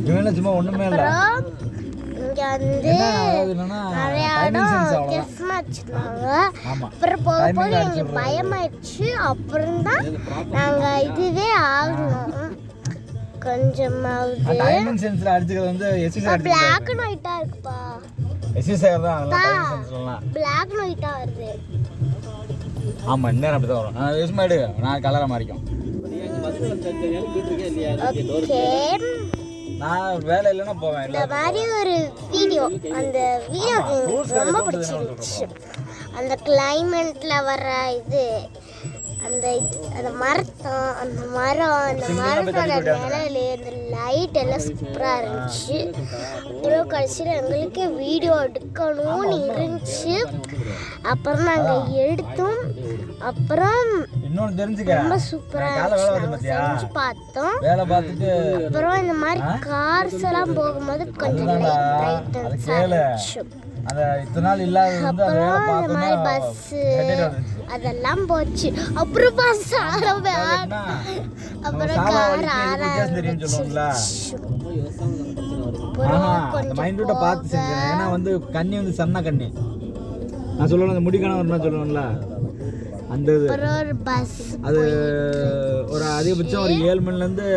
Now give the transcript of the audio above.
இவன் சும்மா ஒண்ணுமே இல்ல. இங்க வந்து நிறைய இடம் வித்தியாசமா வச்சிருந்தாங்க. அப்புறம் போக போக எங்களுக்கு பயமாயிடுச்சு. அப்புறம் தான் நாங்க இதுவே ஆகணும் கொஞ்சமாவது. டைமிங் சென்ஸ்ல அடிச்சுக்கிறது வந்து எஸ்எஸ்ஆர் அடிச்சு பிளாக் அண்ட் ஒயிட்டா இருக்குப்பா. எஸ்எஸ்ஆர் தான் அதெல்லாம் டைமிங் சென்ஸ்லாம் பிளாக் அண்ட் ஒயிட்டா வருது. ஆமா இன்னும் அப்படி தான் வரும். நான் யூஸ் மாடு நான் கலரை மாறிக்கும். ஓகே நான் வேலை இல்லைன்னா போவேன். இந்த மாதிரி ஒரு வீடியோ, அந்த வீடியோ எனக்கு ரொம்ப பிடிச்சிருந்துச்சு. அந்த கிளைமேட்ல வர இது, அந்த மரத்தம், அந்த மரத்தோட நிழல், அந்த லைட் எல்லாம் சூப்பராக இருந்துச்சு. அப்புறம் கடைசியில் எங்களுக்கு வீடியோ எடுக்கணும்னு இருந்துச்சு. அப்புறம் நாங்கள் எடுத்தோம். அப்புறம் இன்னொன்று தெரிஞ்சுக்க ரொம்ப சூப்பராக செஞ்சு பார்த்தோம். வேலை பார்த்துட்டு அப்புறம் இந்த மாதிரி கார்ஸ் எல்லாம் போகும்போது கொஞ்சம் இருந்துச்சு. அந்த இத்தனை நாள் இல்லாத வந்து அப்புறம் இந்த மாதிரி பஸ் அதெல்லாம் போச்சு. அப்புறம் பஸ் அப்புறம் கார் மைண்டோட பார்த்து செஞ்சேன். ஏன்னா வந்து கண்ணி வந்து சன்னா கண்ணி நான் சொல்லுவேன், அந்த முடிக்கான ஒரு சொல்லுவேன்ல அந்த இது. பஸ் அது ஒரு அதிகபட்சம் ஒரு 7 மணிலேருந்து